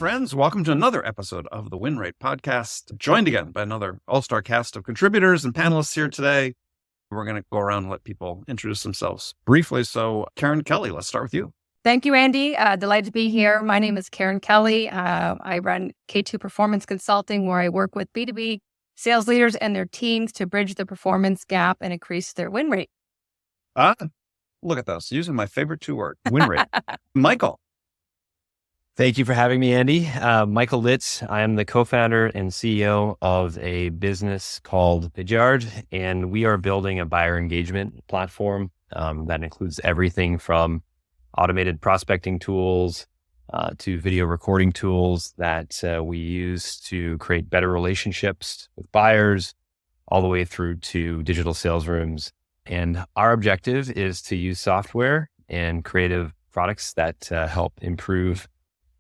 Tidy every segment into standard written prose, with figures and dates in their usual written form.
friends. Welcome to another episode of the Win Rate Podcast. Joined again by another all-star cast of contributors and panelists here today. We're going to go around and let people introduce themselves briefly. So, Karen Kelly, let's start with you. Thank you, Andy. Delighted to be here. My name is Karen Kelly. I run K2 Performance Consulting, where I work with B2B sales leaders and their teams to bridge the performance gap and increase their win rate. Look at this, using my favorite two words, win rate. Michael. Thank you for having me, Andy. Michael Litz. I am the co-founder and CEO of a business called Vidyard, and we are building a buyer engagement platform that includes everything from automated prospecting tools to video recording tools that we use to create better relationships with buyers, all the way through to digital sales rooms. And our objective is to use software and creative products that help improve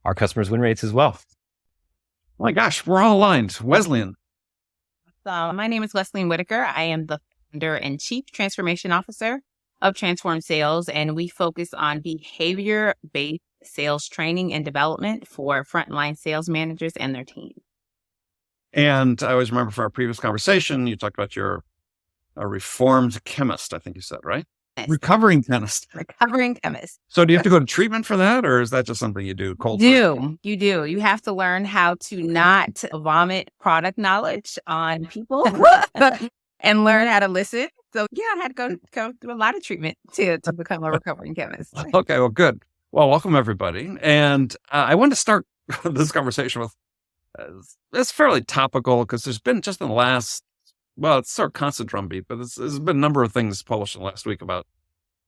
our customers' win rates as well. Oh my gosh, we're all aligned. Wesleyan. My name is Wesleyan Whitaker. I am the founder and chief transformation officer of Transform Sales, and we focus on behavior-based sales training and development for frontline sales managers and their team. And I always remember from our previous conversation, you talked about you're a reformed chemist, I think you said, right? Yes. Recovering chemist. Recovering chemist. So do you have to go to treatment for that, or is that just something you do cold? You do. You have to learn how to not vomit product knowledge on people and learn how to listen. So yeah, I had to go through a lot of treatment to become a recovering chemist. Okay, well, good. Well, welcome everybody. And I want to start this conversation with, it's fairly topical because there's been just in the last, well, it's sort of constant drumbeat, but there's been a number of things published in the last week about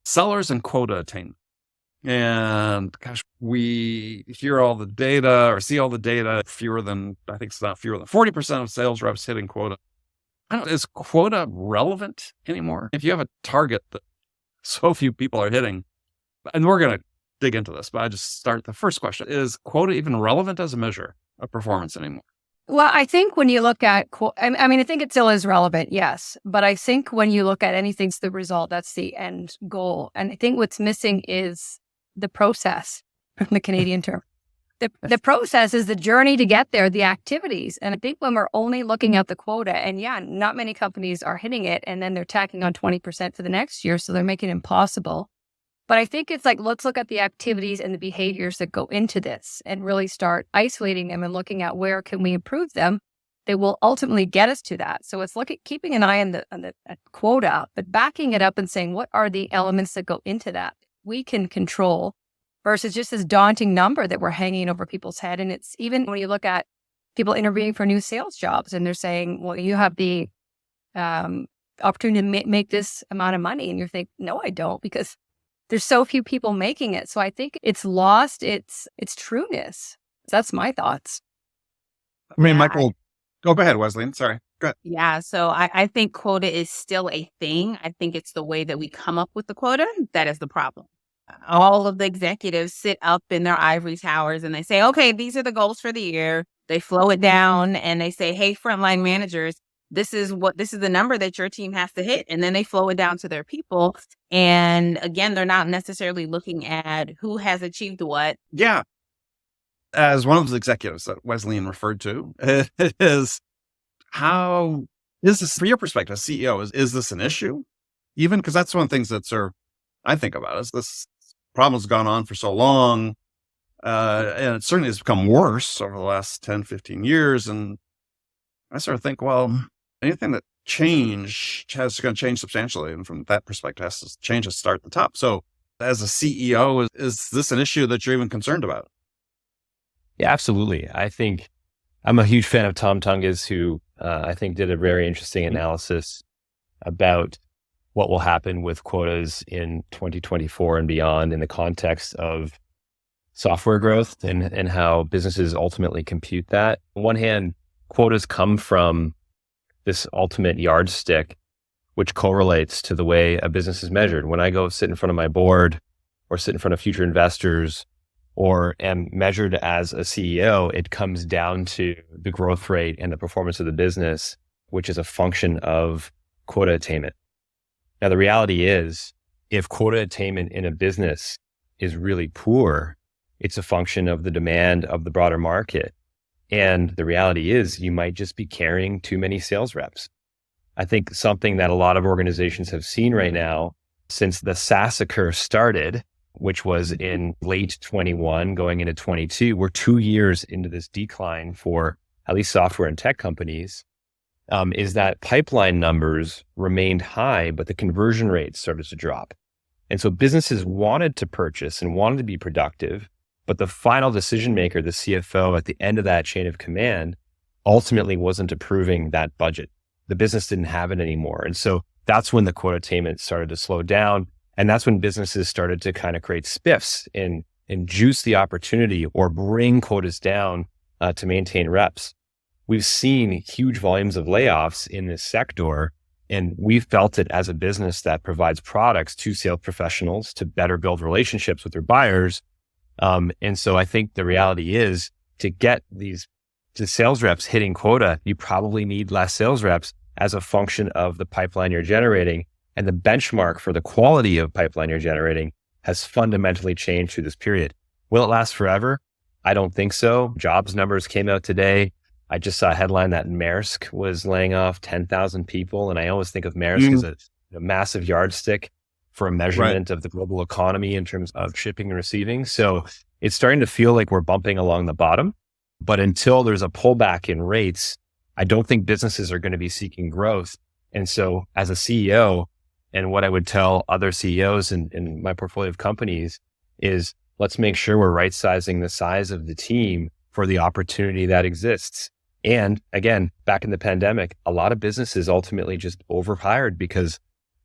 sellers and quota attainment. And gosh, we hear all the data or see all the data, I think it's not fewer than 40% of sales reps hitting quota. I don't know, is quota relevant anymore? If you have a target that so few people are hitting, and we're going to dig into this, but I just start the first question. Is quota even relevant as a measure of performance anymore? Well, I think when you look at, I think it still is relevant, yes. But I think when you look at anything, it's the result, that's the end goal. And I think what's missing is the process, from the Canadian term. The process is the journey to get there, the activities. And I think when we're only looking at the quota, and yeah, not many companies are hitting it, and then they're tacking on 20% for the next year, so they're making it impossible. But I think it's like, let's look at the activities and the behaviors that go into this and really start isolating them and looking at where can we improve them. They will ultimately get us to that. So it's keeping an eye on the quota, but backing it up and saying, what are the elements that go into that we can control versus just this daunting number that we're hanging over people's head. And it's even when you look at people interviewing for new sales jobs and they're saying, well, you have the opportunity to make this amount of money. And you're thinking, no, I don't, because there's so few people making it. So I think it's lost its trueness. That's my thoughts. I mean, Michael, go ahead, Wesleyan. Sorry. Go ahead. Yeah. So I think quota is still a thing. I think it's the way that we come up with the quota that is the problem. All of the executives sit up in their ivory towers and they say, okay, these are the goals for the year. They flow it down and they say, hey, frontline managers, this is the number that your team has to hit. And then they flow it down to their people. And again, they're not necessarily looking at who has achieved what. Yeah. As one of the executives that Wesleyan referred to, how is this, from your perspective as CEO, is this an issue? Even because that's one of the things that I think about is this problem has gone on for so long. And it certainly has become worse over the last 10, 15 years. And I sort of think, well, anything that going to change substantially. And from that perspective, has to change to start at the top. So as a CEO, is this an issue that you're even concerned about? Yeah, absolutely. I think I'm a huge fan of Tom Tungus, who I think did a very interesting analysis about what will happen with quotas in 2024 and beyond in the context of software growth and how businesses ultimately compute that. On one hand, quotas come from this ultimate yardstick, which correlates to the way a business is measured. When I go sit in front of my board or sit in front of future investors or am measured as a CEO, it comes down to the growth rate and the performance of the business, which is a function of quota attainment. Now, the reality is, if quota attainment in a business is really poor, It's a function of the demand of the broader market. And the reality is you might just be carrying too many sales reps. I think something that a lot of organizations have seen right now since the SaaS curve started, which was in late 21 going into 22, we're 2 years into this decline for at least software and tech companies, is that pipeline numbers remained high, but the conversion rates started to drop. And so businesses wanted to purchase and wanted to be productive, but the final decision maker, the CFO at the end of that chain of command, ultimately wasn't approving that budget. The business didn't have it anymore. And so that's when the quota attainment started to slow down. And that's when businesses started to kind of create spiffs and juice the opportunity or bring quotas down to maintain reps. We've seen huge volumes of layoffs in this sector, and we've felt it as a business that provides products to sales professionals to better build relationships with their buyers. And so I think the reality is to get the sales reps hitting quota, you probably need less sales reps as a function of the pipeline you're generating. And the benchmark for the quality of pipeline you're generating has fundamentally changed through this period. Will it last forever? I don't think so. Jobs numbers came out today. I just saw a headline that Maersk was laying off 10,000 people. And I always think of Maersk as a massive yardstick for a measurement of the global economy in terms of shipping and receiving. So it's starting to feel like we're bumping along the bottom. But until there's a pullback in rates, I don't think businesses are going to be seeking growth. And so as a CEO, and what I would tell other CEOs in my portfolio of companies is let's make sure we're right sizing the size of the team for the opportunity that exists. And again, back in the pandemic, a lot of businesses ultimately just overhired because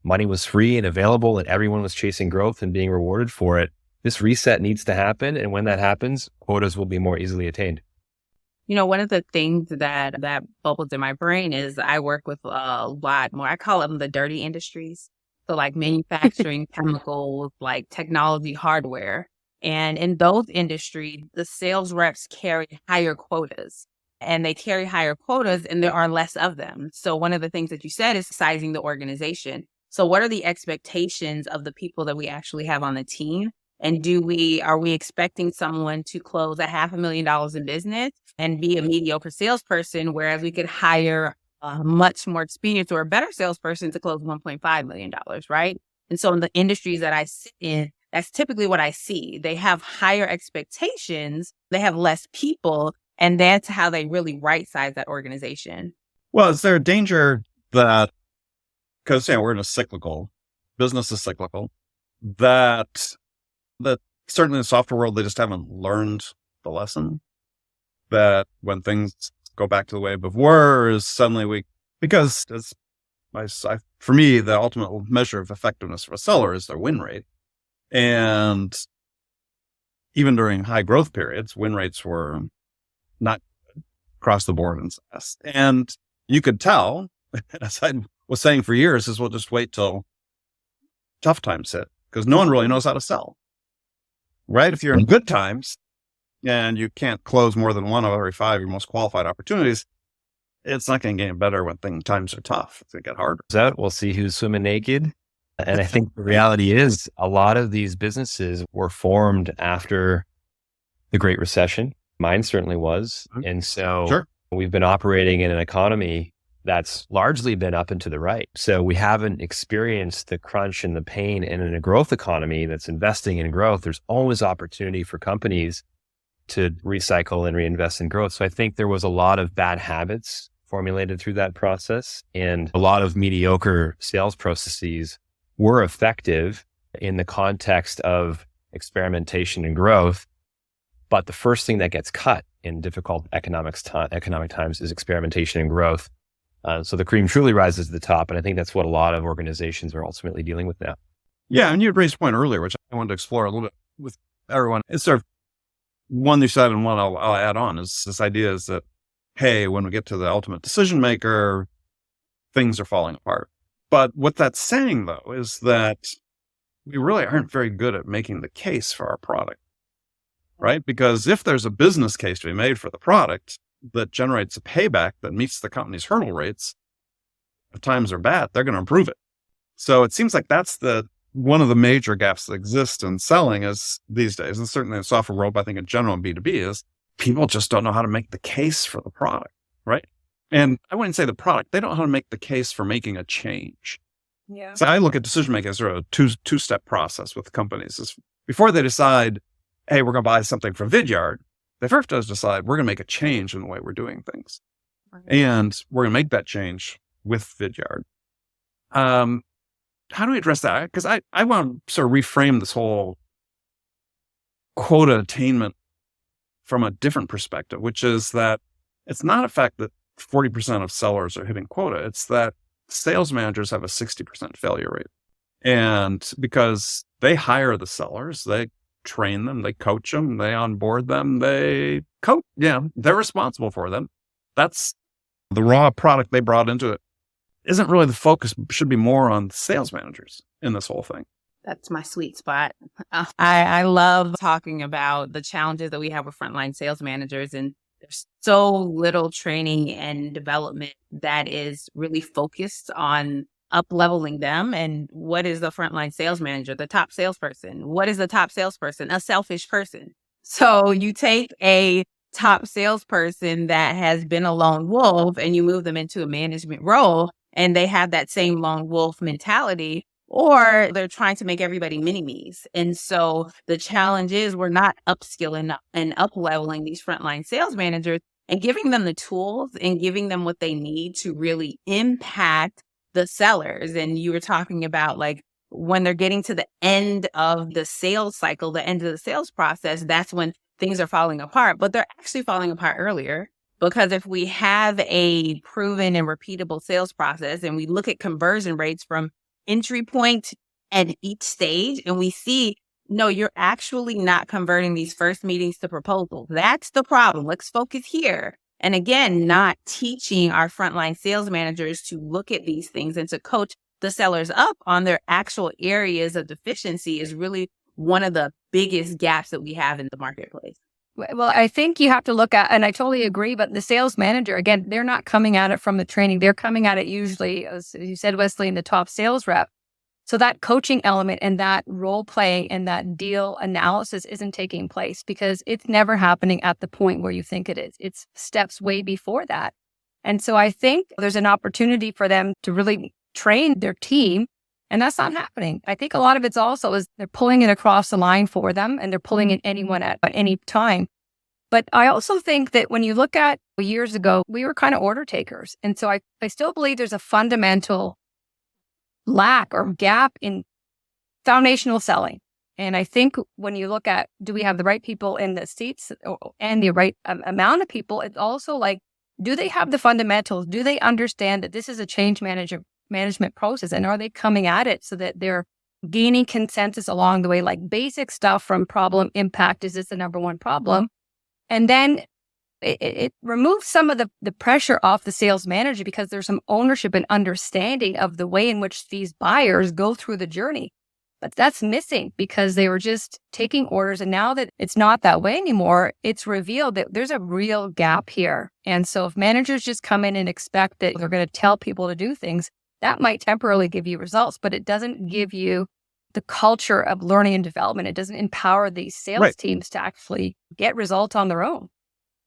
money was free and available and everyone was chasing growth and being rewarded for it. This reset needs to happen. And when that happens, quotas will be more easily attained. You know, one of the things that bubbles in my brain is I work with a lot more, I call them the dirty industries. So like manufacturing, chemicals, like technology, hardware. And in those industries, the sales reps carry higher quotas. And they carry higher quotas and there are less of them. So one of the things that you said is sizing the organization. So what are the expectations of the people that we actually have on the team? And are we expecting someone to close $500,000 in business and be a mediocre salesperson, whereas we could hire a much more experienced or a better salesperson to close $1.5 million, right? And so in the industries that I sit in, that's typically what I see. They have higher expectations, they have less people, and that's how they really right-size that organization. Well, is there a danger that, because we're in business is cyclical, that certainly in the software world, they just haven't learned the lesson that when things go back to the way before, is suddenly because for me, the ultimate measure of effectiveness for a seller is their win rate. And even during high growth periods, win rates were not across the board in SaaS. And you could tell, as I was saying for years, is we'll just wait till tough times hit because no one really knows how to sell. Right? If you're in good times and you can't close more than one of every 5 your most qualified opportunities, it's not going to get better when times are tough. It's going to get harder. So we'll see who's swimming naked. And I think the reality is a lot of these businesses were formed after the Great Recession. Mine certainly was. And so we've been operating in an economy that's largely been up and to the right. So we haven't experienced the crunch and the pain. And in a growth economy that's investing in growth, there's always opportunity for companies to recycle and reinvest in growth. So I think there was a lot of bad habits formulated through that process, and a lot of mediocre sales processes were effective in the context of experimentation and growth. But the first thing that gets cut in difficult economic times is experimentation and growth. So the cream truly rises to the top. And I think that's what a lot of organizations are ultimately dealing with now. Yeah. And you had raised a point earlier, which I wanted to explore a little bit with everyone. It's sort of one you said and one I'll add on is this idea is that, hey, when we get to the ultimate decision maker, things are falling apart. But what that's saying, though, is that we really aren't very good at making the case for our product, right? Because if there's a business case to be made for the product that generates a payback that meets the company's hurdle rates, if times are bad, they're going to improve it. So it seems like that's the one of the major gaps that exist in selling is these days, and certainly in the software world, but I think in general in B2B, is people just don't know how to make the case for the product, right? And I wouldn't say the product, they don't know how to make the case for making a change. Yeah. So I look at decision making as sort of a two-step process with companies. Is before they decide, hey, we're going to buy something from Vidyard, they first have to decide we're going to make a change in the way we're doing things. And we're going to make that change with Vidyard. How do we address that? Because I want to sort of reframe this whole quota attainment from a different perspective, which is that it's not a fact that 40% of sellers are hitting quota. It's that sales managers have a 60% failure rate. And because they hire the sellers, they train them, they coach them, they onboard them, they're responsible for them. That's the raw product they brought into it. Isn't really the focus, should be more on sales managers in this whole thing. That's my sweet spot. I love talking about the challenges that we have with frontline sales managers, and there's so little training and development that is really focused on up-leveling them. And what is the frontline sales manager? The top salesperson. What is the top salesperson? A selfish person. So you take a top salesperson that has been a lone wolf and you move them into a management role, and they have that same lone wolf mentality, or they're trying to make everybody mini-me's. And so the challenge is we're not upskilling and up-leveling these frontline sales managers and giving them the tools and giving them what they need to really impact the sellers. And you were talking about like when they're getting to the end of the sales cycle, the end of the sales process, that's when things are falling apart, but they're actually falling apart earlier. Because if we have a proven and repeatable sales process and we look at conversion rates from entry point at each stage, and we see, no, you're actually not converting these first meetings to proposals. That's the problem. Let's focus here. And again, not teaching our frontline sales managers to look at these things and to coach the sellers up on their actual areas of deficiency is really one of the biggest gaps that we have in the marketplace. Well, I think you have to look at, and I totally agree, but the sales manager, again, they're not coming at it from the training. They're coming at it usually, as you said, Wesley, in the top sales rep. So that coaching element and that role play and that deal analysis isn't taking place because it's never happening at the point where you think it is. It's steps way before that. And so I think there's an opportunity for them to really train their team. And that's not happening. I think a lot of it's also is they're pulling it across the line for them and they're pulling in anyone at any time. But I also think that when you look at years ago, we were kind of order takers. And so I still believe there's a fundamental lack or gap in foundational selling. And I think when you look at, do we have the right people in the seats and the right amount of people, it's also like, do they have the fundamentals? Do they understand that this is a change management process? And are they coming at it so that they're gaining consensus along the way, like basic stuff from problem impact? Is this the number one problem? And then it removes some of the pressure off the sales manager because there's some ownership and understanding of the way in which these buyers go through the journey. But that's missing because they were just taking orders. And now that it's not that way anymore, it's revealed that there's a real gap here. And so if managers just come in and expect that they're going to tell people to do things, that might temporarily give you results, but it doesn't give you the culture of learning and development. It doesn't empower these sales teams to actually get results on their own.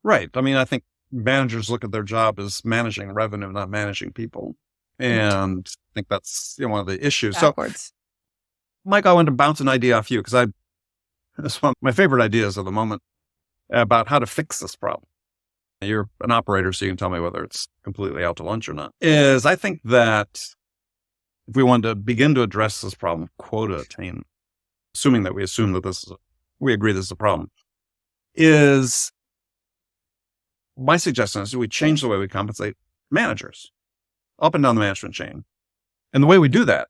Right. I mean, I think managers look at their job as managing revenue, not managing people. And I think that's one of the issues. Backwards. So, Mike, I wanted to bounce an idea off you because it's one of my favorite ideas of the moment about how to fix this problem. You're an operator, so you can tell me whether it's completely out to lunch or not. Is I think that if we wanted to begin to address this problem, quota attainment, assuming that we assume that we agree this is a problem, is my suggestion is we change the way we compensate managers up and down the management chain. And the way we do that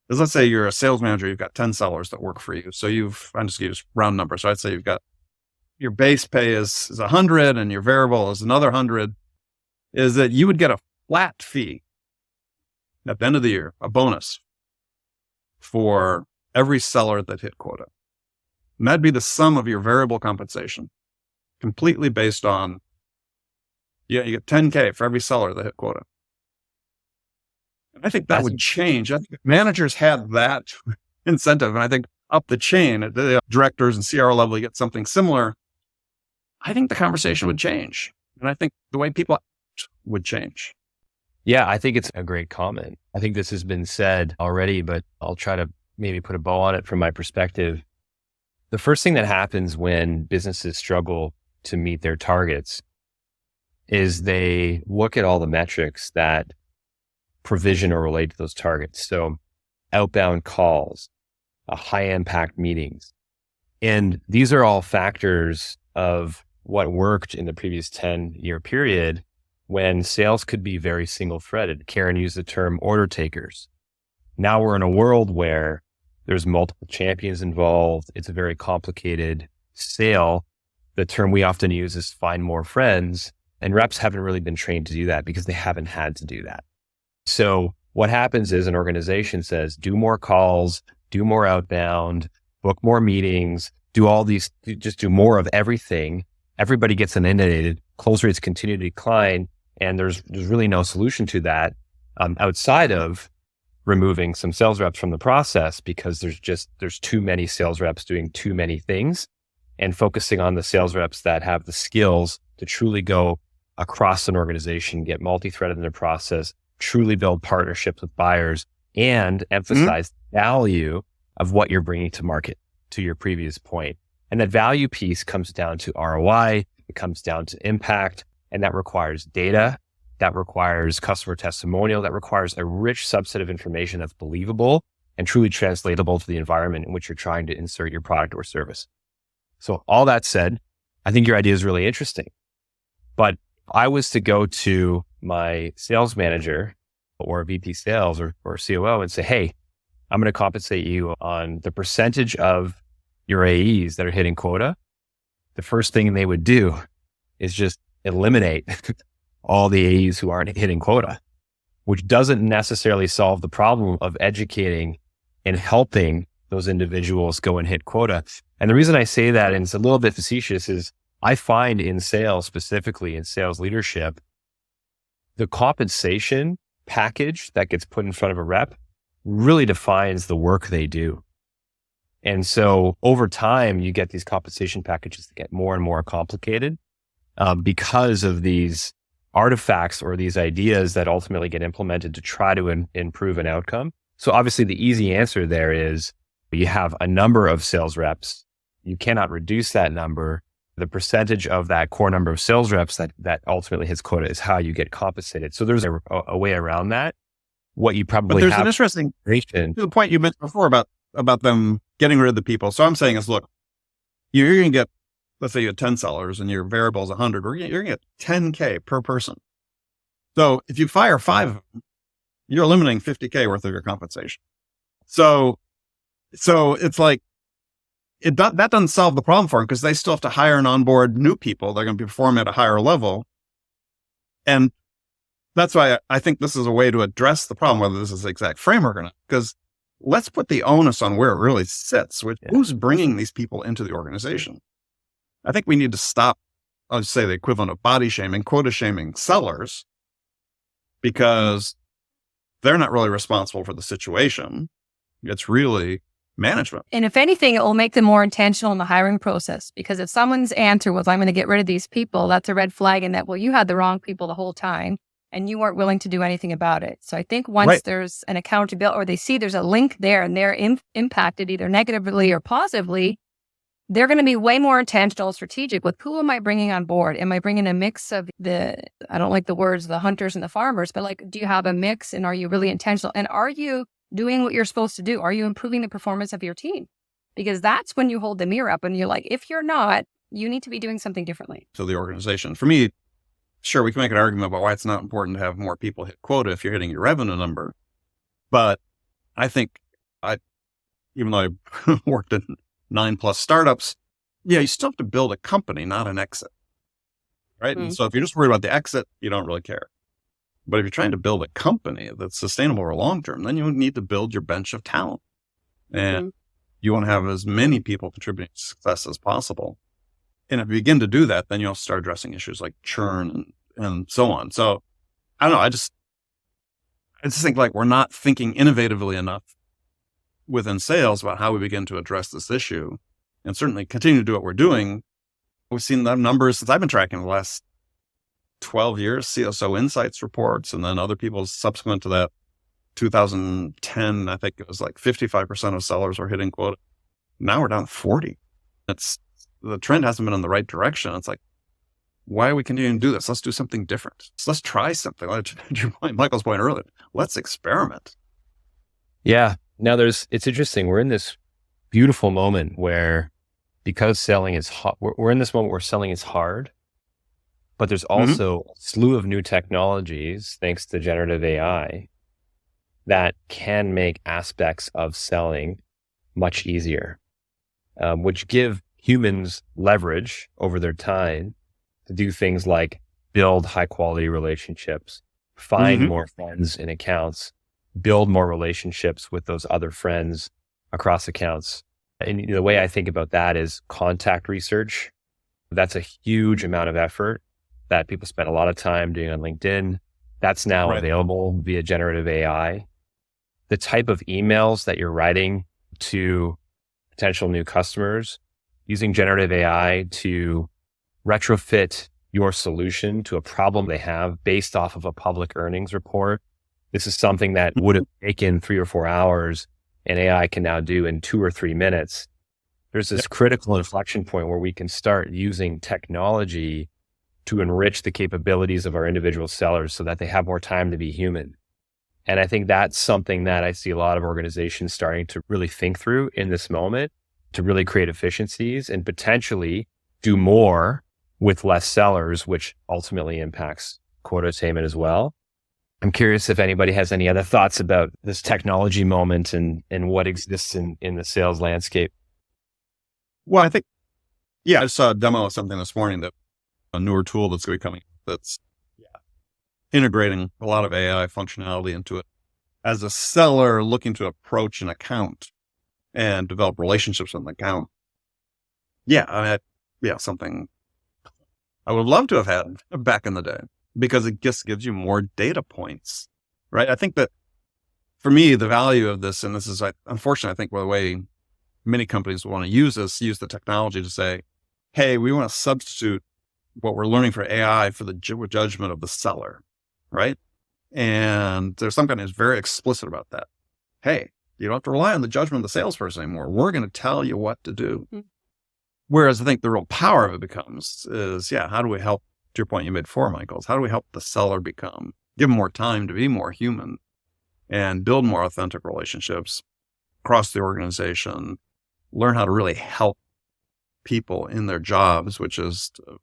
is, let's say you're a sales manager, you've got 10 sellers that work for you. So I'm just going to use round numbers. So I'd say you've got your base pay is 100 and your variable is another 100, is that you would get a flat fee at the end of the year, a bonus for every seller that hit quota. And that'd be the sum of your variable compensation, completely based on, you get $10K for every seller that hit quota. And I think that would change. I think if managers had that incentive. And I think up the chain at the directors and CRO level, you get something similar. I think the conversation would change. And I think the way people act would change. Yeah, I think it's a great comment. I think this has been said already, but I'll try to maybe put a bow on it from my perspective. The first thing that happens when businesses struggle to meet their targets is they look at all the metrics that provision or relate to those targets. So outbound calls, high impact meetings. And these are all factors of what worked in the previous 10-year period when sales could be very single threaded. Karen used the term order takers. Now we're in a world where there's multiple champions involved. It's a very complicated sale. The term we often use is find more friends, and reps haven't really been trained to do that because they haven't had to do that. So what happens is an organization says, do more calls, do more outbound, book more meetings, do all these, just do more of everything. Everybody gets inundated, close rates continue to decline, and there's really no solution to that outside of removing some sales reps from the process, because there's too many sales reps doing too many things, and focusing on the sales reps that have the skills to truly go across an organization, get multi-threaded in their process, truly build partnerships with buyers, and emphasize the value of what you're bringing to market, to your previous point. And that value piece comes down to ROI, it comes down to impact, and that requires data, that requires customer testimonial, that requires a rich subset of information that's believable and truly translatable to the environment in which you're trying to insert your product or service. So all that said, I think your idea is really interesting. But if I was to go to my sales manager or VP sales or COO and say, hey, I'm going to compensate you on the percentage of your AEs that are hitting quota, the first thing they would do is just eliminate all the AEs who aren't hitting quota, which doesn't necessarily solve the problem of educating and helping those individuals go and hit quota. And the reason I say that, and it's a little bit facetious, is I find in sales, specifically in sales leadership, the compensation package that gets put in front of a rep really defines the work they do. And so over time, you get these compensation packages that get more and more complicated because of these artifacts or these ideas that ultimately get implemented to try to improve an outcome. So obviously the easy answer there is you have a number of sales reps. You cannot reduce that number. The percentage of that core number of sales reps that ultimately hits quota is how you get compensated. So there's a way around that. What you probably but there's have an interesting, to the point you mentioned before about them getting rid of the people. So I'm saying is, look, you're going to get, let's say you had 10 sellers and your variable is 100, you're going to get 10K per person. So if you fire 5 of them, you're eliminating 50K worth of your compensation. So it's like, that doesn't solve the problem for them, because they still have to hire and onboard new people. They're going to perform at a higher level. And that's why I think this is a way to address the problem, whether this is the exact framework or not, because let's put the onus on where it really sits, which who's bringing these people into the organization. I think we need to stop, I'll just say the equivalent of body shaming, quota shaming sellers, because they're not really responsible for the situation. It's really management. And if anything, it will make them more intentional in the hiring process, because if someone's answer was, I'm going to get rid of these people, that's a red flag in that, well, you had the wrong people the whole time and you weren't willing to do anything about it. So I think once there's an accountability, or they see there's a link there and they're impacted either negatively or positively, they're going to be way more intentional, strategic with who am I bringing on board? Am I bringing a mix of I don't like the words, the hunters and the farmers, but like, do you have a mix, and are you really intentional? And are you doing what you're supposed to do? Are you improving the performance of your team? Because that's when you hold the mirror up and you're like, if you're not, you need to be doing something differently. So the organization, for me, sure, we can make an argument about why it's not important to have more people hit quota if you're hitting your revenue number. But I think even though I worked in 9+ startups, you still have to build a company, not an exit. Right. And so if you're just worried about the exit, you don't really care. But if you're trying to build a company that's sustainable or long-term, then you need to build your bench of talent. And you want to have as many people contributing to success as possible. And if you begin to do that, then you'll start addressing issues like churn and so on. So I don't know. I just think like we're not thinking innovatively enough within sales about how we begin to address this issue and certainly continue to do what we're doing. We've seen the numbers since I've been tracking the last 12 years, CSO Insights reports, and then other people subsequent to that, 2010, I think it was like 55% of sellers were hitting quota. Now we're down to 40. The trend hasn't been in the right direction. It's like, why are we continuing to do this? Let's do something different. So let's try something. Like to your point, Michael's point earlier, let's experiment. Yeah. Now it's interesting. We're in this beautiful moment where, because selling is hard, we're in this moment where selling is hard, but there's also a slew of new technologies, thanks to generative AI, that can make aspects of selling much easier, which give humans leverage over their time to do things like build high quality relationships, find more friends in accounts, build more relationships with those other friends across accounts. And the way I think about that is contact research. That's a huge amount of effort that people spend a lot of time doing on LinkedIn. That's now available via generative AI. The type of emails that you're writing to potential new customers, using generative AI to retrofit your solution to a problem they have based off of a public earnings report. This is something that would have taken 3 or 4 hours, and AI can now do in 2 or 3 minutes. There's this critical inflection point where we can start using technology to enrich the capabilities of our individual sellers so that they have more time to be human. And I think that's something that I see a lot of organizations starting to really think through in this moment, to really create efficiencies and potentially do more with less sellers, which ultimately impacts quota attainment as well. I'm curious if anybody has any other thoughts about this technology moment and what exists in the sales landscape. Well, I think, I saw a demo of something this morning, that a newer tool that's going to be coming that's integrating a lot of AI functionality into it. As a seller looking to approach an account and develop relationships with an account, something I would love to have had back in the day, because it just gives you more data points, right? I think that for me, the value of this, and this is, unfortunately, I think the way many companies want to use the technology to say, hey, we want to substitute what we're learning for AI for the judgment of the seller, right? And there's some companies very explicit about that. Hey, you don't have to rely on the judgment of the salesperson anymore. We're going to tell you what to do. Whereas I think the real power of it becomes is, how do we help, to your point you made before, Michael, how do we help the seller give them more time to be more human and build more authentic relationships across the organization, learn how to really help people in their jobs, which is to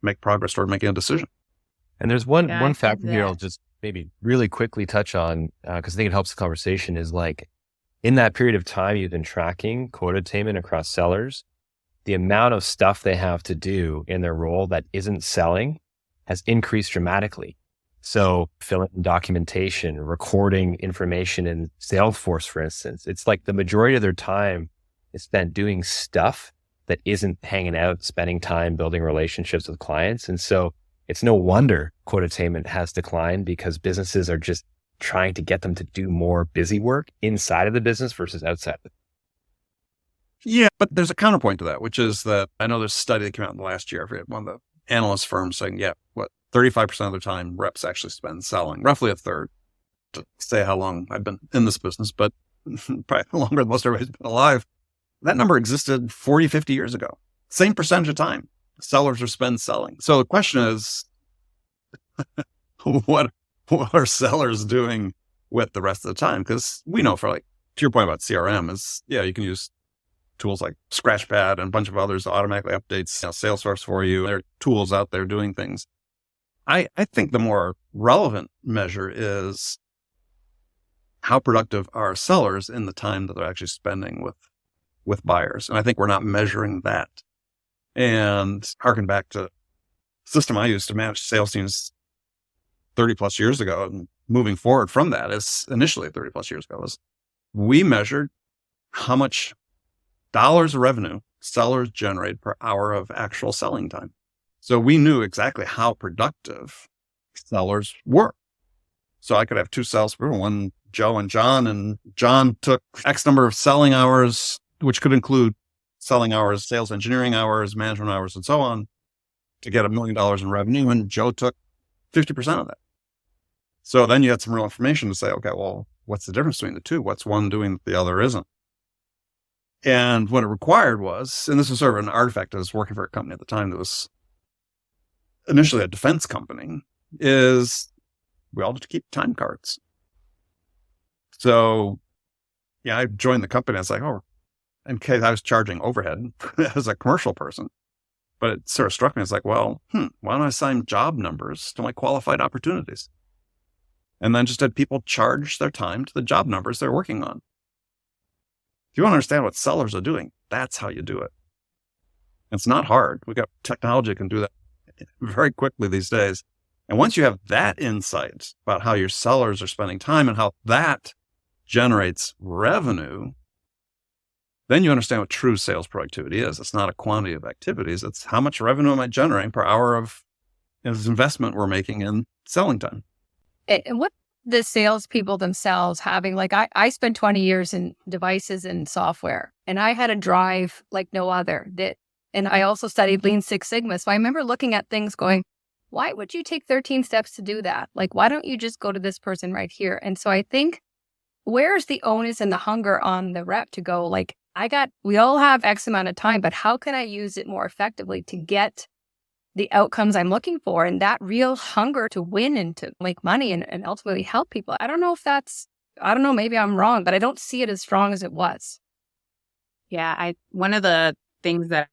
make progress toward making a decision. And there's one factor here I'll just maybe really quickly touch on, because I think it helps the conversation, is like, in that period of time you've been tracking quota attainment across sellers, the amount of stuff they have to do in their role that isn't selling has increased dramatically. So filling in documentation, recording information in Salesforce, for instance, it's like the majority of their time is spent doing stuff that isn't hanging out, spending time building relationships with clients. And so it's no wonder quota attainment has declined, because businesses are just trying to get them to do more busy work inside of the business versus outside of it. Yeah, but there's a counterpoint to that, which is that I know there's a study that came out in the last year. I forget, one of the analyst firms saying, 35% of their time reps actually spend selling, roughly a third, to say how long I've been in this business, but probably longer than most everybody's been alive. That number existed 40, 50 years ago. Same percentage of time sellers are spent selling. So the question is, what are sellers doing with the rest of the time? Because we know, for to your point about CRM, is, you can use tools like Scratchpad and a bunch of others to automatically update Salesforce for you. There are tools out there doing things. I think the more relevant measure is how productive are sellers in the time that they're actually spending with buyers. And I think we're not measuring that. And harken back to the system I used to manage sales teams 30 plus years ago, and moving forward from that, is initially 30 plus years ago, is we measured how much dollars of revenue sellers generate per hour of actual selling time. So we knew exactly how productive sellers were. So I could have 2 salespeople, one Joe and John took X number of selling hours, which could include selling hours, sales engineering hours, management hours, and so on, to get $1 million in revenue. And Joe took 50% of that. So then you had some real information to say, okay, well, what's the difference between the two? What's one doing that the other isn't? And what it required was, and this was sort of an artifact, I was working for a company at the time that was initially a defense company, is we all had to keep time cards. So, yeah, I joined the company. I was like, oh, in case I was charging overhead as a commercial person. But it sort of struck me as like, well, why don't I assign job numbers to my qualified opportunities? And then just had people charge their time to the job numbers they're working on. If you want to understand what sellers are doing, that's how you do it. It's not hard. We got technology that can do that very quickly these days. And once you have that insight about how your sellers are spending time and how that generates revenue, then you understand what true sales productivity is. It's not a quantity of activities. It's how much revenue am I generating per hour of investment we're making in selling time. And what the salespeople themselves having, like I spent 20 years in devices and software, and I had a drive like no other. And I also studied Lean Six Sigma. So I remember looking at things going, why would you take 13 steps to do that? Like, why don't you just go to this person right here? And so I think, where's the onus and the hunger on the rep to go, like, we all have X amount of time, but how can I use it more effectively to get the outcomes I'm looking for? And that real hunger to win and to make money and ultimately help people. I don't know, maybe I'm wrong, but I don't see it as strong as it was. Yeah, one of the things that I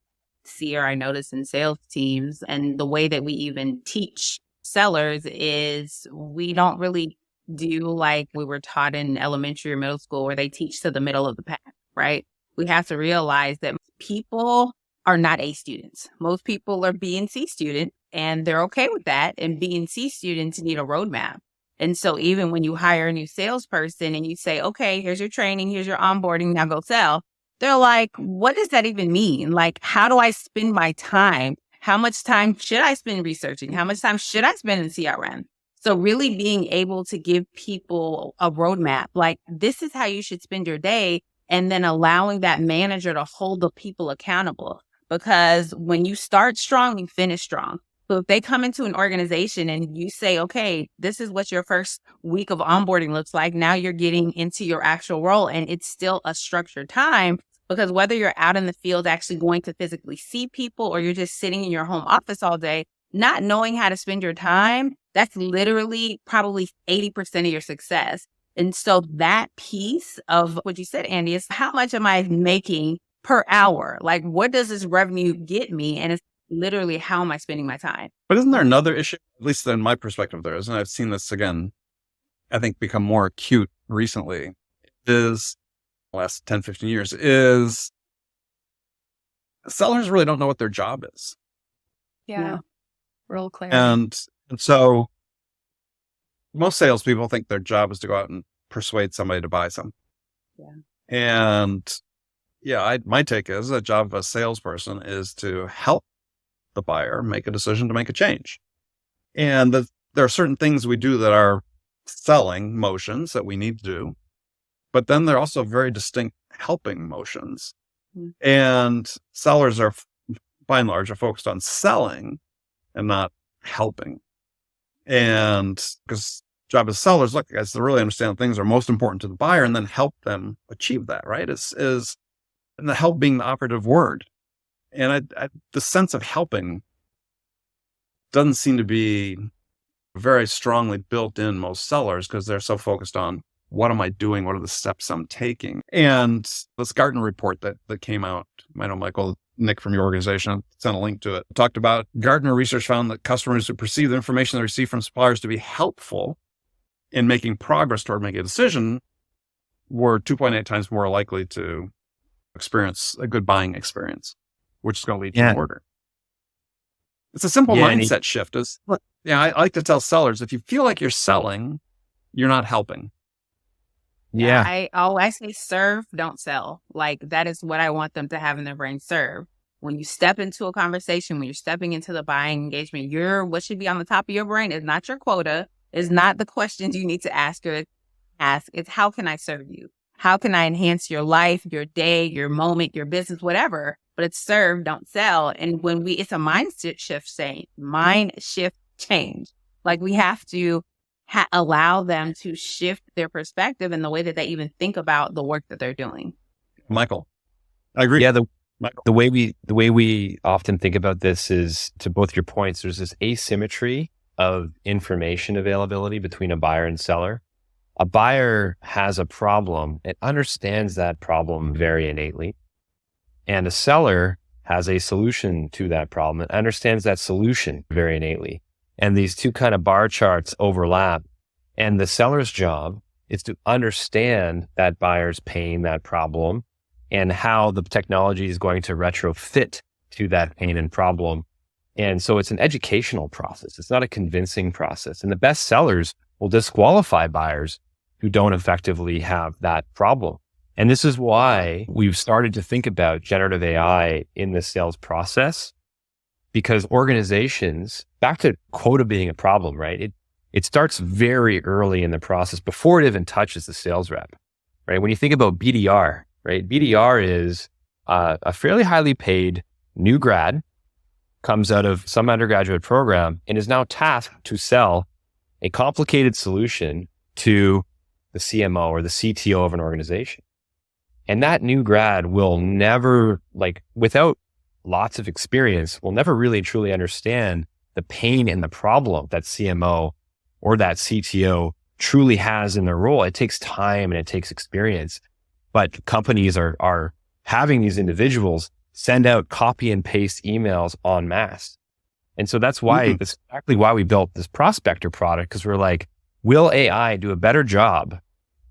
see or I notice in sales teams and the way that we even teach sellers is we don't really do like we were taught in elementary or middle school where they teach to the middle of the pack, right? We have to realize that people are not A students. Most people are B and C students, and they're okay with that. And B and C students need a roadmap. And so even when you hire a new salesperson and you say, okay, here's your training, here's your onboarding, now go sell, they're like, what does that even mean? Like, how do I spend my time? How much time should I spend researching? How much time should I spend in CRM? So really being able to give people a roadmap, like this is how you should spend your day, and then allowing that manager to hold the people accountable. Because when you start strong, you finish strong. So if they come into an organization and you say, okay, this is what your first week of onboarding looks like, now you're getting into your actual role, and it's still a structured time, because whether you're out in the field actually going to physically see people or you're just sitting in your home office all day, not knowing how to spend your time, that's literally probably 80% of your success. And so that piece of what you said, Andy, is how much am I making per hour? Like, what does this revenue get me? And it's literally, how am I spending my time? But isn't there another issue, at least in my perspective there is, and I've seen this again, I think become more acute recently, is the last 10, 15 years, is sellers really don't know what their job is. Yeah. Real clear. And so most salespeople think their job is to go out and persuade somebody to buy something. Yeah. And yeah, my take is the job of a salesperson is to help the buyer make a decision to make a change. And there are certain things we do that are selling motions that we need to do, but then there are also very distinct helping motions. Mm-hmm. And sellers are, by and large, are focused on selling and not helping. And because job as sellers, look, guys, to really understand things are most important to the buyer and then help them achieve that, right? Is and the help being the operative word. And the sense of helping doesn't seem to be very strongly built in most sellers because they're so focused on what am I doing? What are the steps I'm taking? And this Gartner report that came out, I know Michael, Nick from your organization sent a link to it, talked about Gartner research found that customers who perceive the information they receive from suppliers to be helpful in making progress toward making a decision were 2.8 times more likely to experience a good buying experience, which is going to lead to an order. It's a simple mindset shift. I like to tell sellers, if you feel like you're selling, you're not helping. Yeah. I say serve, don't sell. Like that is what I want them to have in their brain. Serve. When you step into a conversation, when you're stepping into the buying engagement, what should be on the top of your brain is not your quota, is not the questions you need to ask her. ask is, how can I serve you? How can I enhance your life, your day, your moment, your business, whatever? But it's serve, don't sell. And when it's a mindset shift change. Like we have to allow them to shift their perspective and the way that they even think about the work that they're doing. Michael, I agree. Yeah, Michael. the way we often think about this is, to both your points, there's this asymmetry of information availability between a buyer and seller. A buyer has a problem and understands that problem very innately. And a seller has a solution to that problem and understands that solution very innately. And these two kind of bar charts overlap. And the seller's job is to understand that buyer's pain, that problem, and how the technology is going to retrofit to that pain and problem. And so it's an educational process. It's not a convincing process. And the best sellers will disqualify buyers who don't effectively have that problem. And this is why we've started to think about generative AI in the sales process, because organizations, back to quota being a problem, right? It starts very early in the process before it even touches the sales rep, right? When you think about BDR, right? BDR is a fairly highly paid new grad, comes out of some undergraduate program, and is now tasked to sell a complicated solution to the CMO or the CTO of an organization. And that new grad will never, without lots of experience, will never really truly understand the pain and the problem that CMO or that CTO truly has in their role. It takes time and it takes experience, but companies are having these individuals send out copy and paste emails en masse. And so that's why, that's exactly why we built this Prospector product, because we're like, will AI do a better job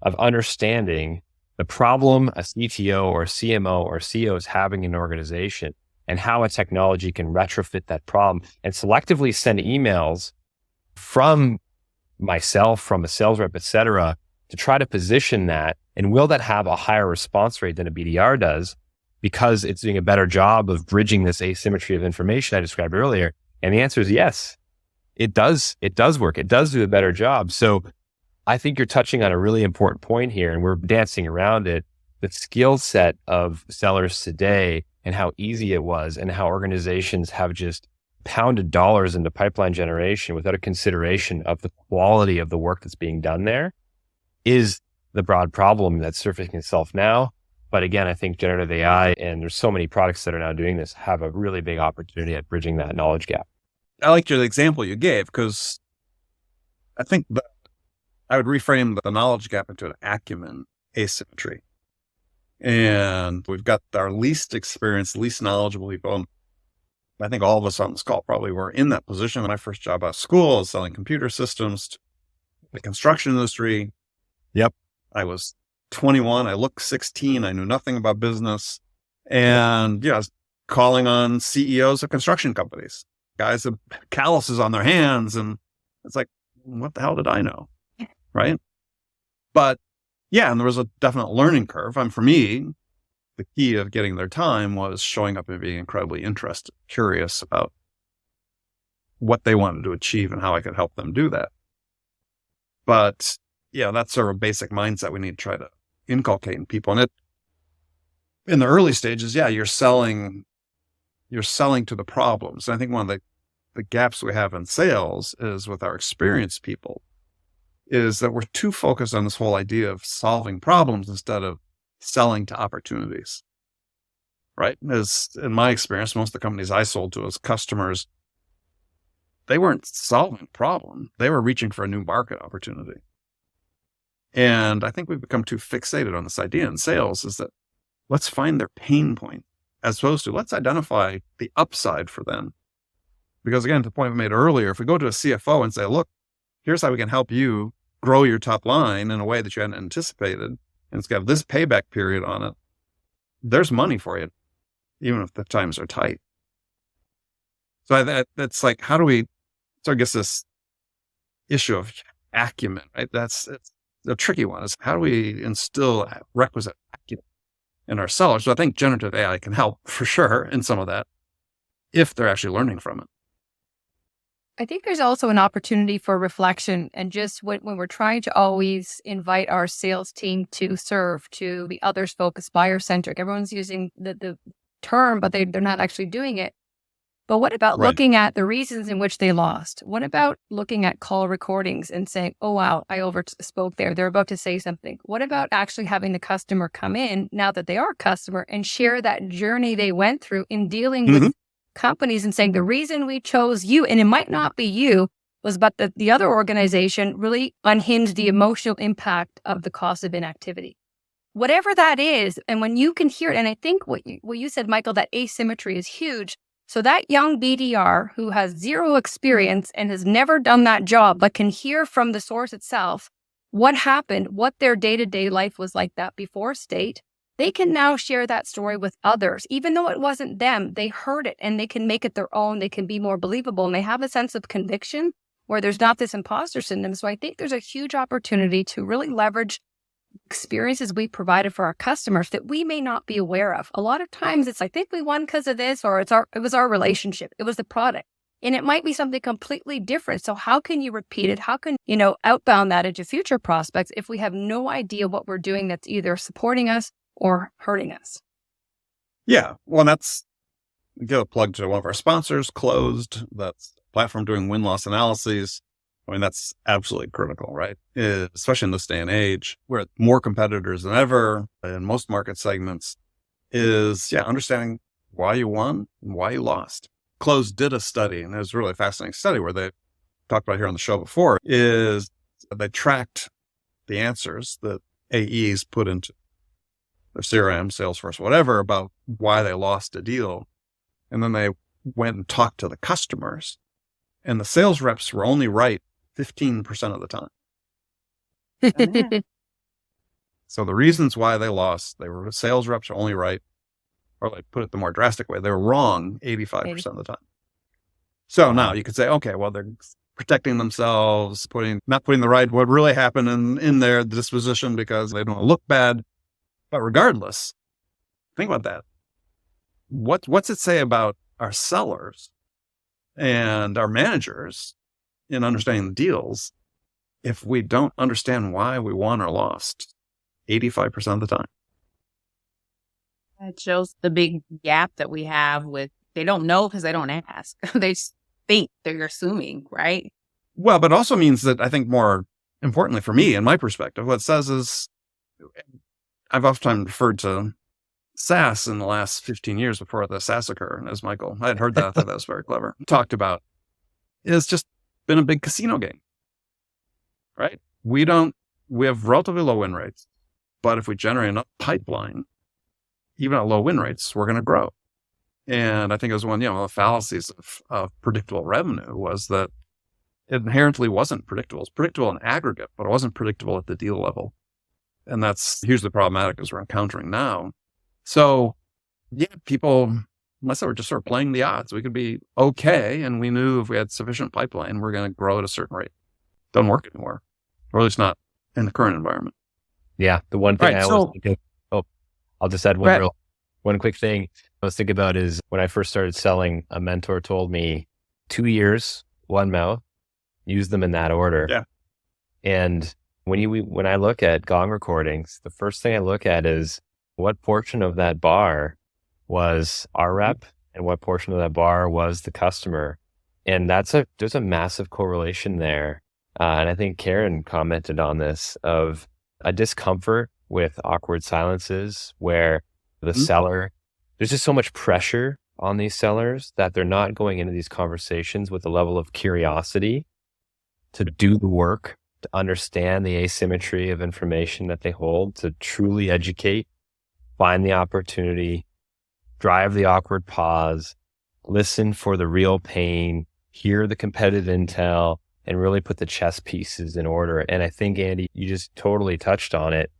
of understanding the problem a CTO or CMO or CEO is having in an organization, and how a technology can retrofit that problem and selectively send emails from myself, from a sales rep, et cetera, to try to position that? And will that have a higher response rate than a BDR does, because it's doing a better job of bridging this asymmetry of information I described earlier? And the answer is yes, it does. It does work. It does do a better job. So I think you're touching on a really important point here, and we're dancing around it. The skill set of sellers today and how easy it was, and how organizations have just pounded dollars into pipeline generation without a consideration of the quality of the work that's being done there, is the broad problem that's surfacing itself now. But again, I think generative AI, and there's so many products that are now doing this, have a really big opportunity at bridging that knowledge gap. I liked your example you gave, because I think that I would reframe the knowledge gap into an acumen asymmetry. And we've got our least experienced, least knowledgeable people. And I think all of us on this call probably were in that position. My first job out of school was selling computer systems to the construction industry. Yep. I was 21. I looked 16. I knew nothing about business. And I was calling on CEOs of construction companies, guys with calluses on their hands. And it's like, what the hell did I know? Right. But and there was a definite learning curve. And for me, the key of getting their time was showing up and being incredibly interested, curious about what they wanted to achieve and how I could help them do that. But that's sort of a basic mindset we need to try to inculcate in people. And in the early stages, you're selling to the problems. And I think one of the gaps we have in sales is with our experienced people, is that we're too focused on this whole idea of solving problems instead of selling to opportunities, right? As in my experience, most of the companies I sold to as customers, they weren't solving a problem. They were reaching for a new market opportunity. And I think we've become too fixated on this idea in sales, is that let's find their pain point, as opposed to let's identify the upside for them. Because again, to the point I made earlier, if we go to a CFO and say, look, here's how we can help you grow your top line in a way that you hadn't anticipated, and it's got this payback period on it, there's money for you, even if the times are tight. So that's like, how do we, so I guess this issue of acumen, right? It's a tricky one, is how do we instill requisite acumen in our sellers? So I think generative AI can help for sure in some of that, if they're actually learning from it. I think there's also an opportunity for reflection, and just when we're trying to always invite our sales team to serve, to be others focused, buyer centric. Everyone's using the term, but they're not actually doing it. But what about Right. looking at the reasons in which they lost? What about looking at call recordings and saying, oh, wow, I overspoke there. They're about to say something. What about actually having the customer come in now that they are a customer and share that journey they went through in dealing Mhm. with companies and saying the reason we chose you, and it might not be you, was but the other organization really unhinged the emotional impact of the cost of inactivity. Whatever that is, and when you can hear it, and I think what you said, Michael, that asymmetry is huge. So that young BDR who has zero experience and has never done that job, but can hear from the source itself what happened, what their day-to-day life was like that before state, they can now share that story with others. Even though it wasn't them, they heard it and they can make it their own. They can be more believable and they have a sense of conviction where there's not this imposter syndrome. So I think there's a huge opportunity to really leverage experiences we provided for our customers that we may not be aware of. A lot of times it's, I think we won because of this, or it was our relationship. It was the product. And it might be something completely different. So how can you repeat it? How can, outbound that into future prospects if we have no idea what we're doing that's either supporting us or hurting us? Yeah. Well, that's give a plug to one of our sponsors, Closed. That's a platform doing win-loss analyses. I mean, that's absolutely critical, right? Especially in this day and age, where more competitors than ever in most market segments is, understanding why you won and why you lost. Closed did a study, and it was a really fascinating study where they talked about here on the show before, is they tracked the answers that AEs put into their CRM, Salesforce, whatever, about why they lost a deal. And then they went and talked to the customers, and the sales reps were only right 15% of the time. So the reasons why they lost, sales reps are only right, or like put it the more drastic way, they were wrong 85% of the time. So now you could say, okay, well, they're protecting themselves, not putting what really happened in their disposition because they don't want to look bad. But regardless, think about that. What's it say about our sellers and our managers in understanding the deals if we don't understand why we won or lost 85% of the time? It shows the big gap that we have with, they don't know because they don't ask. They just think, they're assuming, right? Well, but it also means that I think more importantly for me, in my perspective, what it says is, I've oftentimes referred to SaaS in the last 15 years before the SaaSacre, as Michael, I had heard that, I thought that was very clever, talked about. It's just been a big casino game, right? We have relatively low win rates, but if we generate enough pipeline, even at low win rates, we're going to grow. And I think it was one of the fallacies of predictable revenue was that it inherently wasn't predictable. It's predictable in aggregate, but it wasn't predictable at the deal level. And that's hugely problematic as we're encountering now. So people, unless they were just sort of playing the odds, we could be okay. And we knew if we had sufficient pipeline, we're going to grow at a certain rate. Doesn't work anymore, or at least not in the current environment. Yeah. The one thing I always think of, I'll just add one quick thing I was thinking about is when I first started selling, a mentor told me 2 ears, one mouth, use them in that order. Yeah. And when I look at Gong recordings, the first thing I look at is what portion of that bar was our rep and what portion of that bar was the customer. And there's a massive correlation there. And I think Karen commented on this of a discomfort with awkward silences where the seller, there's just so much pressure on these sellers that they're not going into these conversations with a level of curiosity to do the work, to understand the asymmetry of information that they hold, to truly educate, find the opportunity, drive the awkward pause, listen for the real pain, hear the competitive intel, and really put the chess pieces in order. And I think, Andy, you just totally touched on it.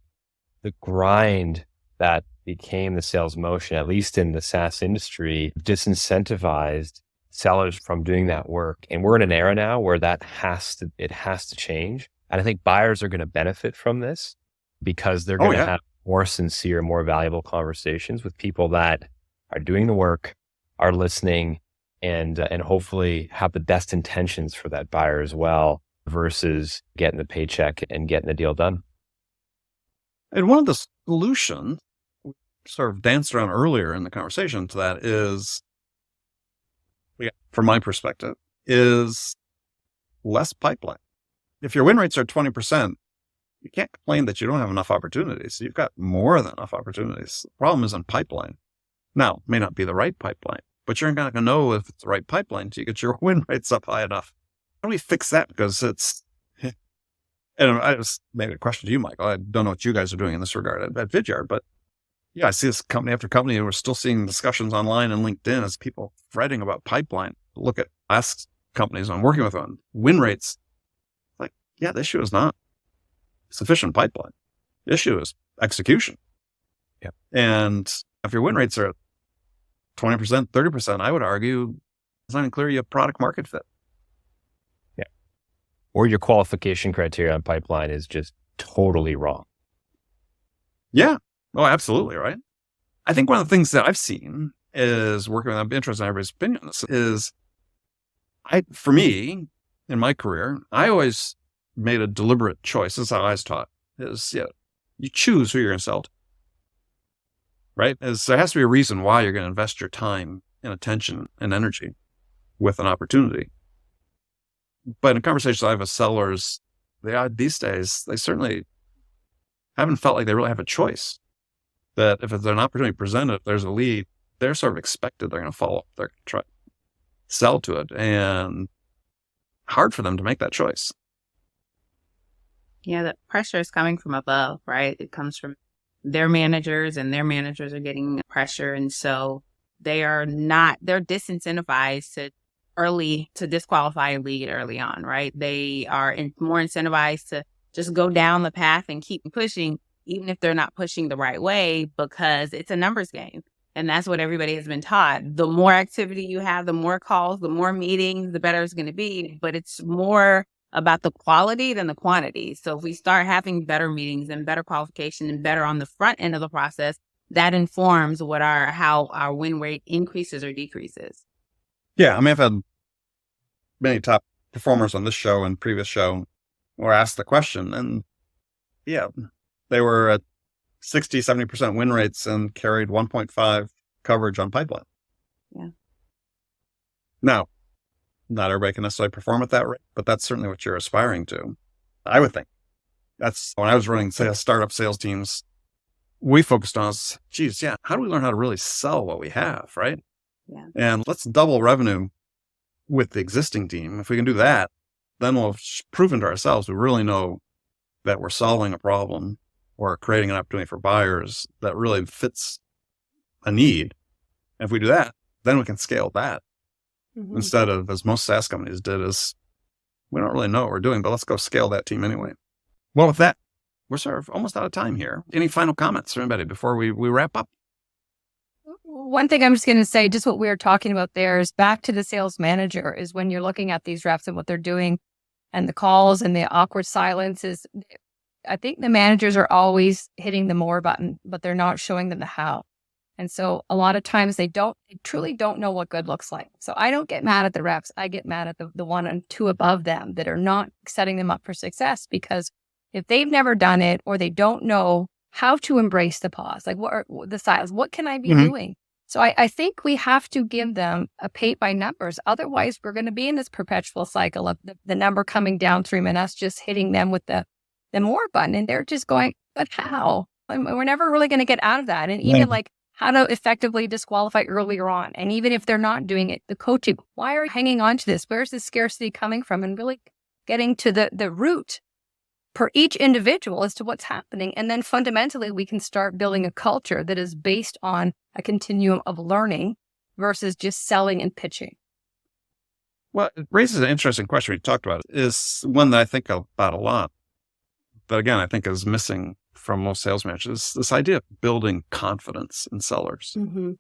The grind that became the sales motion, at least in the SaaS industry, disincentivized sellers from doing that work. And we're in an era now where it has to change. And I think buyers are going to benefit from this because they're going to have more sincere, more valuable conversations with people that are doing the work, are listening, and hopefully have the best intentions for that buyer as well, versus getting the paycheck and getting the deal done. And one of the solutions, we sort of danced around earlier in the conversation to that is, from my perspective, is less pipeline. If your win rates are 20%, you can't complain that you don't have enough opportunities. You've got more than enough opportunities. The problem is in pipeline. Now, it may not be the right pipeline, but you're not going to know if it's the right pipeline until you get your win rates up high enough. How do we fix that? Because it's, and I just made a question to you, Michael. I don't know what you guys are doing in this regard at Vidyard, but yeah, I see this company after company, and we're still seeing discussions online and LinkedIn as people fretting about pipeline. Look at last companies I'm working with on win rates. Like, yeah, the issue is not sufficient pipeline. The issue is execution. Yeah. And if your win rates are 20%, 30%, I would argue it's not even clear you have product market fit. Yeah. Or your qualification criteria on pipeline is just totally wrong. Yeah. Oh, absolutely. Right. I think one of the things that I've seen is working with, I'm interested in everybody's opinion on this, is for me, in my career, I always made a deliberate choice. This is how I was taught, is you choose who you're going to sell to. Right? There has to be a reason why you're going to invest your time and attention and energy with an opportunity. But in conversations I have with sellers, these days, they certainly haven't felt like they really have a choice. That if there's an opportunity presented, if there's a lead, they're sort of expected they're going to follow up. They're going to try to sell to it. And hard for them to make that choice. Yeah, the pressure is coming from above, right? It comes from their managers, and their managers are getting pressure. And so they're disincentivized to disqualify a lead early on, right? They are more incentivized to just go down the path and keep pushing, even if they're not pushing the right way, because it's a numbers game. And that's what everybody has been taught. The more activity you have, the more calls, the more meetings, the better it's going to be. But it's more about the quality than the quantity. So if we start having better meetings and better qualification and better on the front end of the process, that informs how our win rate increases or decreases. Yeah. I mean, I've had many top performers on this show and previous show were asked the question, and yeah, they were at 60, 70% win rates and carried 1.5 coverage on pipeline. Yeah. Now, not everybody can necessarily perform at that rate, but that's certainly what you're aspiring to. I would think. That's when I was running startup sales teams, we focused on, how do we learn how to really sell what we have, right? Yeah. And let's double revenue with the existing team. If we can do that, then we'll have proven to ourselves we really know that we're solving a problem or creating an opportunity for buyers that really fits a need. And if we do that, then we can scale that. Mm-hmm. Instead of, as most SaaS companies did, is we don't really know what we're doing, but let's go scale that team anyway. Well, with that, we're sort of almost out of time here. Any final comments from anybody before we wrap up? One thing I'm just going to say, just what we were talking about there, is back to the sales manager, is when you're looking at these reps and what they're doing and the calls and the awkward silences, I think the managers are always hitting the more button, but they're not showing them the how. And so a lot of times they truly don't know what good looks like. So I don't get mad at the reps. I get mad at the one and two above them that are not setting them up for success, because if they've never done it or they don't know how to embrace the pause, like what are the silos, what can I be doing? So I think we have to give them a paint by numbers. Otherwise, we're going to be in this perpetual cycle of the number coming down through and us just hitting them with the more button. And they're just going, but how? And we're never really going to get out of that. And even like how to effectively disqualify earlier on. And even if they're not doing it, the coaching, why are you hanging on to this? Where's the scarcity coming from? And really getting to the root per each individual as to what's happening. And then fundamentally, we can start building a culture that is based on a continuum of learning versus just selling and pitching. Well, it raises an interesting question we talked about. Is one that I think about a lot, but again, I think is missing from most sales managers, this idea of building confidence in sellers,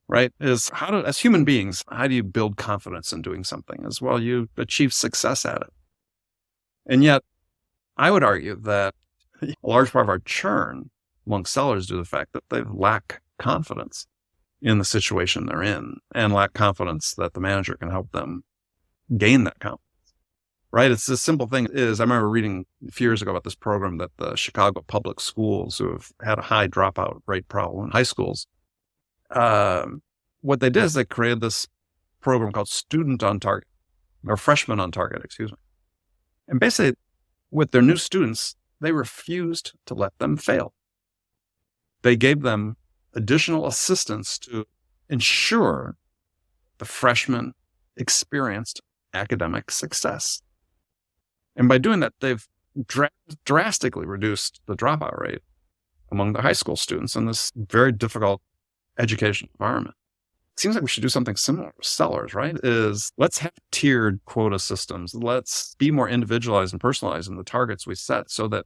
right? Is as human beings, how do you build confidence in doing something as well? You achieve success at it. And yet, I would argue that a large part of our churn among sellers due to the fact that they lack confidence in the situation they're in and lack confidence that the manager can help them gain that confidence. Right? It's this simple thing is, I remember reading a few years ago about this program that the Chicago public schools, who have had a high dropout rate problem in high schools, what they did is they created this program called Student on Target, or Freshman on Target, excuse me. And basically, with their new students, they refused to let them fail. They gave them additional assistance to ensure the freshmen experienced academic success. And by doing that, they've drastically reduced the dropout rate among the high school students in this very difficult education environment. It seems like we should do something similar with sellers, right? Let's have tiered quota systems. Let's be more individualized and personalized in the targets we set so that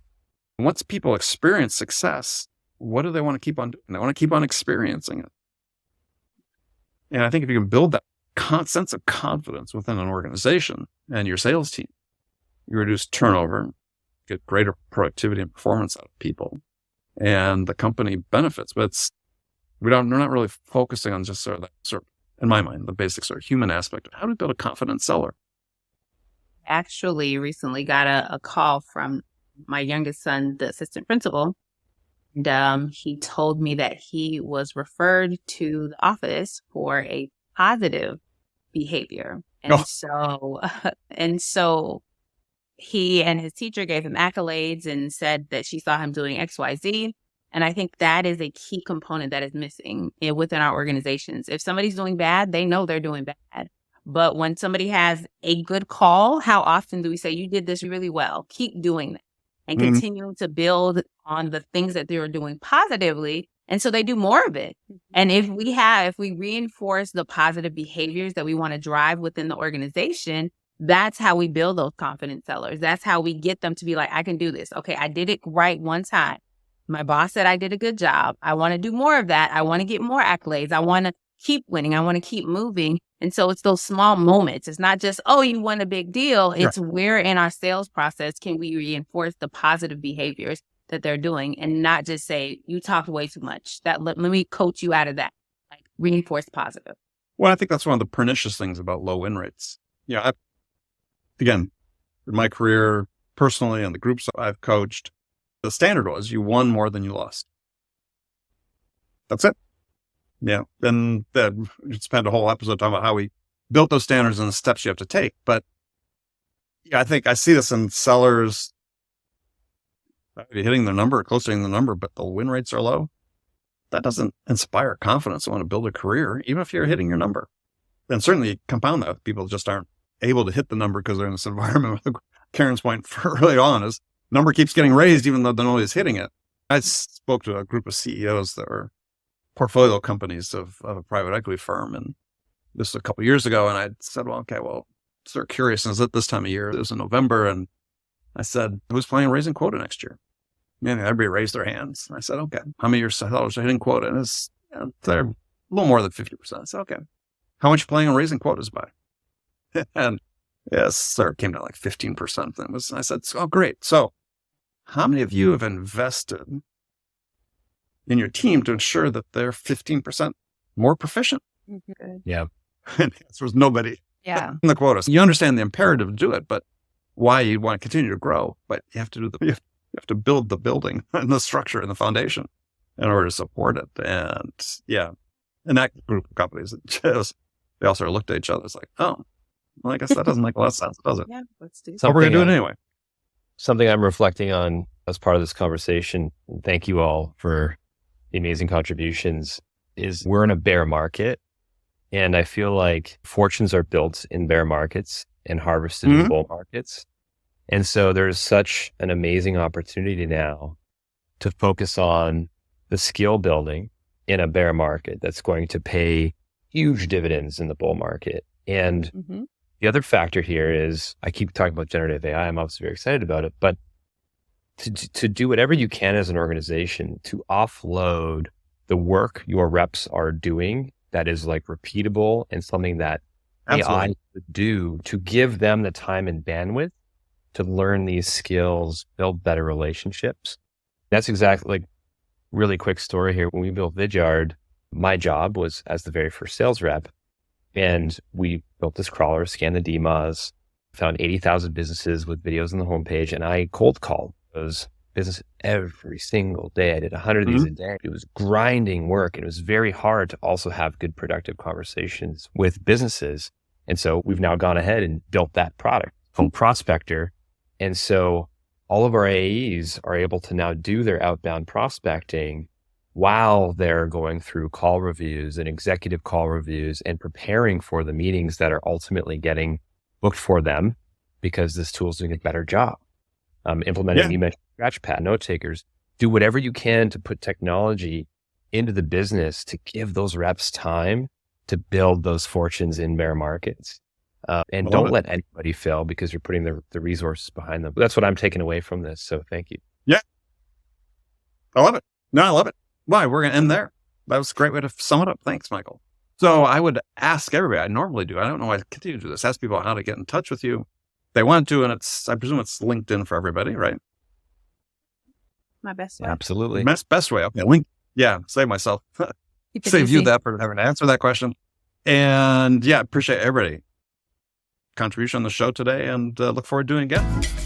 once people experience success, what do they want to keep on doing? They want to keep on experiencing it. And I think if you can build that sense of confidence within an organization and your sales team, you reduce turnover, get greater productivity and performance out of people, and the company benefits. But we're not really focusing on just sort of, in my mind, the basic sort of human aspect of how do we build a confident seller. Actually, recently got a call from my youngest son, the assistant principal. And he told me that he was referred to the office for a positive behavior. And so he and his teacher gave him accolades and said that she saw him doing XYZ. And I think that is a key component that is missing within our organizations. If somebody's doing bad, they know they're doing bad. But when somebody has a good call, how often do we say, you did this really well, keep doing that, and continue to build on the things that they were doing positively. And so they do more of it. And if we reinforce the positive behaviors that we want to drive within the organization, that's how we build those confident sellers. That's how we get them to be like, I can do this. Okay, I did it right one time. My boss said I did a good job. I want to do more of that. I want to get more accolades. I want to keep winning. I want to keep moving. And so it's those small moments. It's not just, oh, you won a big deal. It's where in our sales process can we reinforce the positive behaviors that they're doing and not just say, you talked way too much. Let me coach you out of that. Like reinforce positive. Well, I think that's one of the pernicious things about low win rates. Yeah. Again, in my career personally and the groups I've coached, the standard was you won more than you lost. That's it. Yeah. And then you'd spend a whole episode talking about how we built those standards and the steps you have to take. But yeah, I think I see this in sellers hitting their number, close to hitting the number, but the win rates are low. That doesn't inspire confidence to want to build a career, even if you're hitting your number. And certainly compound that with people just aren't able to hit the number because they're in this environment. Karen's point early on is number keeps getting raised even though they're not always hitting it. I spoke to a group of CEOs that were portfolio companies of a private equity firm. And this was a couple of years ago. And I said, well, okay, sort of curious. And it was at this time of year. It was in November. And I said, who's planning on raising quota next year? And everybody raised their hands. And I said, okay, how many of your sellers are hitting quota? And they're a little more than 50%. I said, okay, how much are you planning on raising quotas by? And yes, sir, it came to like 15%. I said, oh, great. So how many of you have invested in your team to ensure that they're 15% more proficient? Yeah. And the answer was nobody. Yeah. In the quotas. You understand the imperative to do it, but why you want to continue to grow, but you have to you have to build the building and the structure and the foundation in order to support it. And yeah, and that group of companies, they all sort of looked at each other. It's like, oh, well, I guess that doesn't make a lot of sense, does it? Yeah, let's do So we're going to do it anyway. Something I'm reflecting on as part of this conversation, and thank you all for the amazing contributions, is we're in a bear market. And I feel like fortunes are built in bear markets and harvested in bull markets. And so there's such an amazing opportunity now to focus on the skill building in a bear market that's going to pay huge dividends in the bull market. And the other factor here is, I keep talking about generative AI. I'm obviously very excited about it, but to do whatever you can as an organization to offload the work your reps are doing that is like repeatable and something that AI would do, to give them the time and bandwidth to learn these skills, build better relationships. That's exactly, like, really quick story here. When we built Vidyard, my job was as the very first sales rep. And we built this crawler, scanned the DMAs, found 80,000 businesses with videos on the homepage. And I cold called those businesses every single day. I did 100 of these a day. It was grinding work. And it was very hard to also have good, productive conversations with businesses. And so we've now gone ahead and built that product called Prospector. And so all of our AEs are able to now do their outbound prospecting while they're going through call reviews and executive call reviews and preparing for the meetings that are ultimately getting booked for them, because this tool is doing a better job. Implementing, you mentioned Scratchpad, note takers, do whatever you can to put technology into the business to give those reps time to build those fortunes in bear markets. And don't let anybody fail because you're putting the resources behind them. That's what I'm taking away from this. So thank you. Yeah. I love it. No, I love it. Well, we're going to end there. That was a great way to sum it up. Thanks, Michael. So I would ask everybody, I normally do, I don't know why I continue to do this, ask people how to get in touch with you. If they want to, and I presume it's LinkedIn for everybody, right? My best way. Absolutely. Best way. Okay. Link. Yeah. Save myself. Save you that for having to answer that question. And yeah, appreciate everybody contribution on the show today, and look forward to doing it again.